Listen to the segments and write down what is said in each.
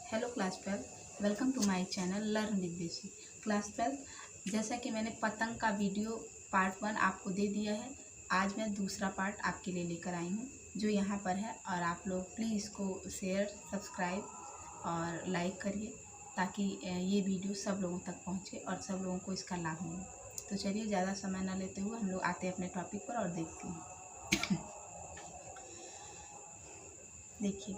Hello class 12, welcome to my channel learn with basic. Class 12, जैसा कि मैंने पतंग का वीडियो पार्ट 1 आपको दे दिया है, आज मैं दूसरा पार्ट आपके लिए लेकर आई हूँ जो यहाँ पर है। और आप लोग प्लीज़ इसको शेयर, सब्सक्राइब और लाइक करिए ताकि ये वीडियो सब लोगों तक पहुँचे और सब लोगों को इसका लाभ मिले। तो चलिए ज़्यादा समय ना लेते हुए हम लोग आते हैं अपने टॉपिक पर और देखते हैं। देखिए,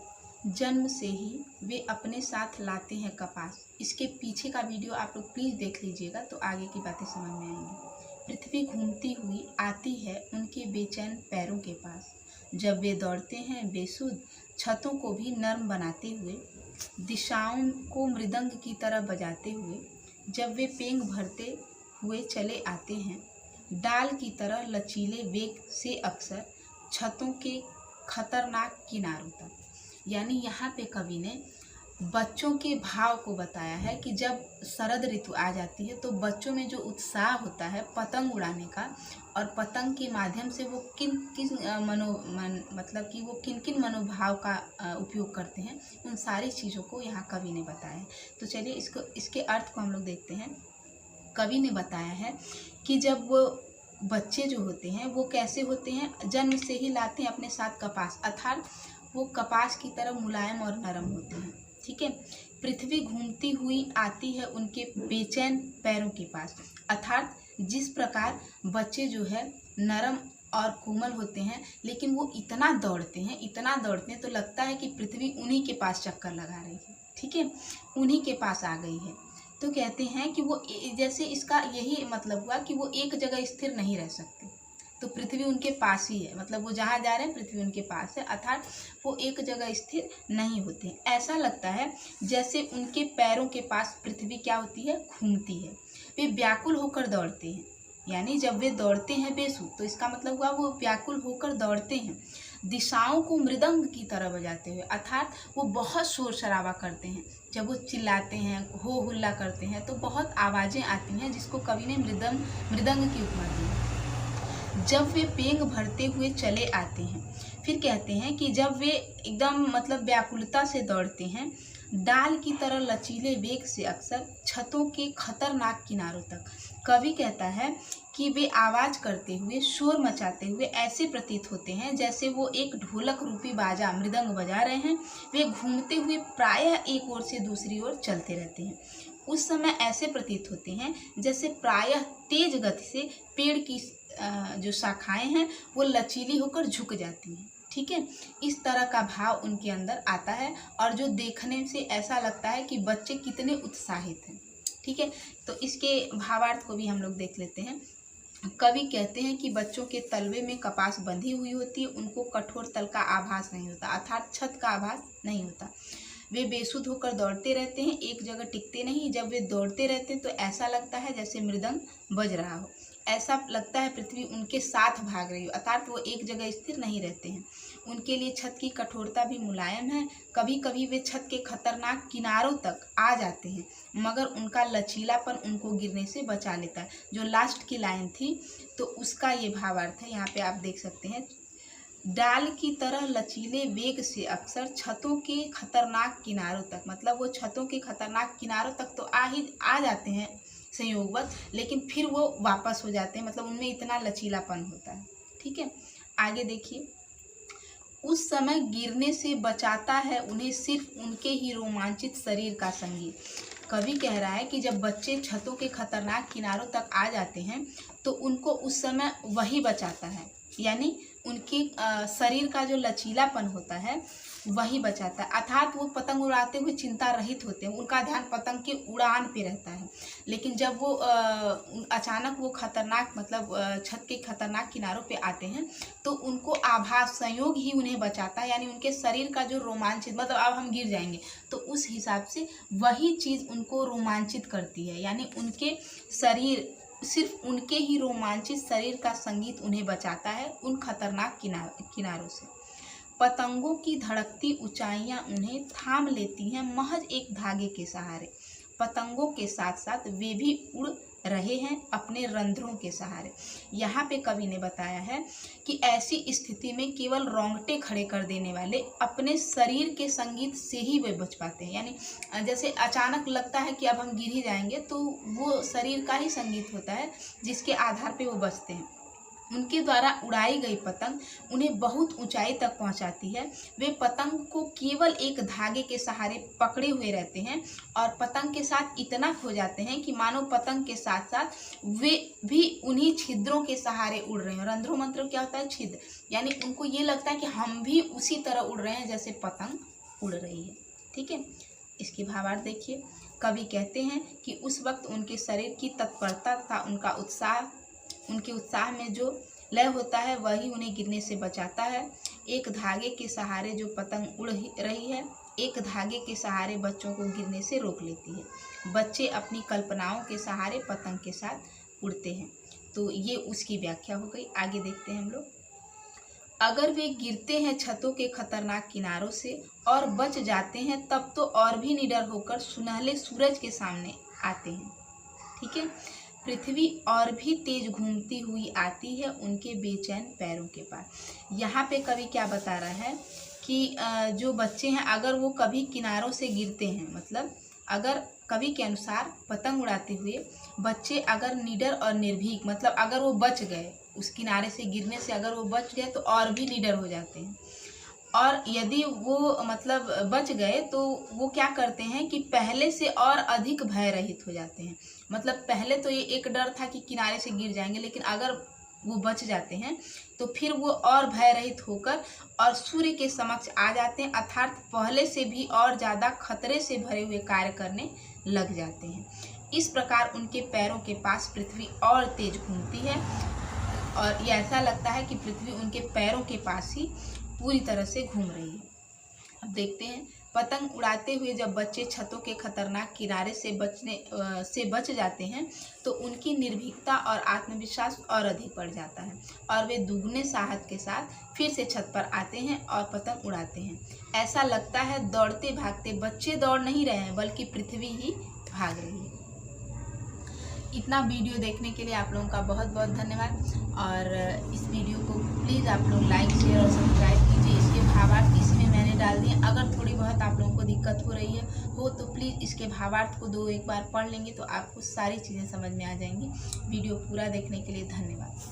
जन्म से ही वे अपने साथ लाते हैं कपास। इसके पीछे का वीडियो आप लोग प्लीज़ देख लीजिएगा तो आगे की बातें समझ में आएंगी। पृथ्वी घूमती हुई आती है उनके बेचैन पैरों के पास। जब वे दौड़ते हैं बेसुध, छतों को भी नर्म बनाते हुए, दिशाओं को मृदंग की तरह बजाते हुए। जब वे पेंग भरते हुए चले आते हैं डाल की तरह लचीले वेग से, अक्सर छतों के खतरनाक किनारों तक। यानी यहाँ पे कवि ने बच्चों के भाव को बताया है कि जब शरद ऋतु आ जाती है तो बच्चों में जो उत्साह होता है पतंग उड़ाने का, और पतंग के माध्यम से वो किन किन मनोभाव का उपयोग करते हैं, उन सारी चीज़ों को यहाँ कवि ने बताया है। तो चलिए इसके अर्थ को हम लोग देखते हैं। कवि ने बताया है कि जब वो बच्चे जो होते हैं वो कैसे होते हैं, जन्म से ही लाते हैं अपने साथ कपास, अर्थात वो कपास की तरह मुलायम और नरम होते हैं। ठीक है। पृथ्वी घूमती हुई आती है उनके बेचैन पैरों के पास, अर्थात जिस प्रकार बच्चे जो है नरम और कोमल होते हैं, लेकिन वो इतना दौड़ते हैं तो लगता है कि पृथ्वी उन्हीं के पास चक्कर लगा रही है। ठीक है, उन्हीं के पास आ गई है। तो कहते हैं कि वो जैसे इसका यही मतलब हुआ कि वो एक जगह स्थिर नहीं रह सकते, तो पृथ्वी उनके पास ही है, मतलब वो जहाँ जा रहे हैं पृथ्वी उनके पास है, अर्थात वो एक जगह स्थिर नहीं होते हैं। ऐसा लगता है जैसे उनके पैरों के पास पृथ्वी क्या होती है, घूमती है। वे व्याकुल होकर दौड़ते हैं, यानी जब वे दौड़ते हैं बेसुध तो इसका मतलब हुआ वो व्याकुल होकर दौड़ते हैं। दिशाओं को मृदंग की तरह बजाते हुए, अर्थात वो बहुत शोर शराबा करते हैं। जब वो चिल्लाते हैं, हो हुल्ला करते हैं तो बहुत आवाज़ें आती हैं, जिसको कवि ने मृदंग की उपमा दी। जब वे पेंग भरते हुए चले आते हैं, फिर कहते हैं कि जब वे एकदम मतलब व्याकुलता से दौड़ते हैं डाल की तरह लचीले वेग से, अक्सर छतों के खतरनाक किनारों तक। कवि कहता है कि वे आवाज करते हुए, शोर मचाते हुए ऐसे प्रतीत होते हैं जैसे वो एक ढोलक रूपी बाजा मृदंग बजा रहे हैं। वे घूमते हुए प्रायः एक ओर से दूसरी ओर चलते रहते हैं। उस समय ऐसे प्रतीत होते हैं जैसे प्रायः तेज गति से पेड़ की जो शाखाएं हैं वो लचीली होकर झुक जाती हैं। ठीक है, इस तरह का भाव उनके अंदर आता है और जो देखने से ऐसा लगता है कि बच्चे कितने उत्साहित हैं। ठीक है, तो इसके भावार्थ को भी हम लोग देख लेते हैं। कवि कहते हैं कि बच्चों के तलवे में कपास बंधी हुई होती है, उनको कठोर तल का आभास नहीं होता, अर्थात छत का आभास नहीं होता। वे बेसुध होकर दौड़ते रहते हैं, एक जगह टिकते नहीं। जब वे दौड़ते रहते हैं तो ऐसा लगता है जैसे मृदंग बज रहा हो, ऐसा लगता है पृथ्वी उनके साथ भाग रही हो, अर्थात वो एक जगह स्थिर नहीं रहते हैं। उनके लिए छत की कठोरता भी मुलायम है। कभी कभी वे छत के खतरनाक किनारों तक आ जाते हैं, मगर उनका लचीलापन उनको गिरने से बचा लेता है। जो लास्ट की लाइन थी तो उसका ये भावार्थ है, यहाँ पे आप देख सकते हैं। डाल की तरह लचीले वेग से, अक्सर छतों के खतरनाक किनारों तक, मतलब वो छतों के खतरनाक किनारों तक तो आ जाते हैं संयोगवश, लेकिन फिर वो वापस हो जाते हैं, मतलब उनमें इतना लचीलापन होता है। ठीक है, आगे देखिए। उस समय गिरने से बचाता है उन्हें सिर्फ उनके ही रोमांचित शरीर का संगीत। कवि कह रहा है कि जब बच्चे छतों के खतरनाक किनारों तक आ जाते हैं तो उनको उस समय वही बचाता है, यानी उनके शरीर का जो लचीलापन होता है वही बचाता है, अर्थात वो पतंग उड़ाते हुए चिंता रहित होते हैं, उनका ध्यान पतंग के उड़ान पे रहता है। लेकिन जब वो अचानक वो खतरनाक मतलब छत के खतरनाक किनारों पे आते हैं तो उनको आभास, संयोग ही उन्हें बचाता है, यानी उनके शरीर का जो रोमांचित, मतलब अब हम गिर जाएंगे तो उस हिसाब से वही चीज़ उनको रोमांचित करती है, यानी उनके शरीर, सिर्फ उनके ही रोमांचित शरीर का संगीत उन्हें बचाता है उन खतरनाक किनारों से। पतंगों की धड़कती ऊंचाइयां उन्हें थाम लेती हैं महज एक धागे के सहारे। पतंगों के साथ साथ वे भी उड़ रहे हैं अपने रंध्रों के सहारे। यहाँ पे कवि ने बताया है कि ऐसी स्थिति में केवल रोंगटे खड़े कर देने वाले अपने शरीर के संगीत से ही वे बच पाते हैं। यानी जैसे अचानक लगता है कि अब हम गिर ही जाएंगे, तो वो शरीर का ही संगीत होता है जिसके आधार पे वो बचते हैं। उनके द्वारा उड़ाई गई पतंग उन्हें बहुत ऊंचाई तक पहुंचाती है। वे पतंग को केवल एक धागे के सहारे पकड़े हुए रहते हैं और पतंग के साथ इतना खो जाते हैं कि मानो पतंग के साथ साथ वे भी उन्हीं छिद्रों के सहारे उड़ रहे हैं। रंध्रों मतलब क्या होता है? छिद्र। यानी उनको ये लगता है कि हम भी उसी तरह उड़ रहे हैं जैसे पतंग उड़ रही है। ठीक है, इसकी भावार्थ देखिए। कवि कहते हैं कि उस वक्त उनके शरीर की तत्परता तथा उनके उत्साह में जो लय होता है वही उन्हें गिरने से बचाता है। एक धागे के सहारे जो पतंग उड़ रही है, एक धागे के सहारे बच्चों को गिरने से रोक लेती है। बच्चे अपनी कल्पनाओं के सहारे पतंग के साथ उड़ते हैं। तो ये उसकी व्याख्या हो गई। आगे देखते हैं हम लोग। अगर वे गिरते हैं छतों के खतरनाक किनारों से और बच जाते हैं तब तो और भी निडर होकर सुनहले सूरज के सामने आते हैं। ठीक है, पृथ्वी और भी तेज घूमती हुई आती है उनके बेचैन पैरों के पास। यहाँ पे कवि क्या बता रहा है कि जो बच्चे हैं अगर वो कभी किनारों से गिरते हैं, मतलब अगर कवि के अनुसार पतंग उड़ाते हुए बच्चे अगर निडर और निर्भीक, मतलब अगर वो बच गए, उस किनारे से गिरने से अगर वो बच गए तो और भी निडर हो जाते हैं। और यदि वो मतलब बच गए तो वो क्या करते हैं कि पहले से और अधिक भय रहित हो जाते हैं। मतलब पहले तो ये एक डर था कि किनारे से गिर जाएंगे, लेकिन अगर वो बच जाते हैं तो फिर वो और भय रहित होकर और सूर्य के समक्ष आ जाते हैं, अर्थात पहले से भी और ज़्यादा खतरे से भरे हुए कार्य करने लग जाते हैं। इस प्रकार उनके पैरों के पास पृथ्वी और तेज घूमती है और ये ऐसा लगता है कि पृथ्वी उनके पैरों के पास ही पूरी तरह से घूम रही है। अब देखते हैं, पतंग उड़ाते हुए जब बच्चे छतों के खतरनाक किनारे से बच जाते हैं तो उनकी निर्भीकता और आत्मविश्वास और अधिक बढ़ जाता है और वे दुगने साहस के साथ फिर से छत पर आते हैं और पतंग उड़ाते हैं। ऐसा लगता है दौड़ते भागते बच्चे दौड़ नहीं रहे हैं बल्कि पृथ्वी ही भाग रही है। इतना वीडियो देखने के लिए आप लोगों का बहुत बहुत धन्यवाद और इस वीडियो को प्लीज़ आप लोग लाइक शेयर और सब्सक्राइब कीजिए। इसके भावार्थ इसमें मैंने डाल दिए। अगर थोड़ी बहुत आप लोगों को दिक्कत हो रही हो तो प्लीज़ इसके भावार्थ को एक बार पढ़ लेंगे तो आपको सारी चीज़ें समझ में आ जाएंगी। वीडियो पूरा देखने के लिए धन्यवाद।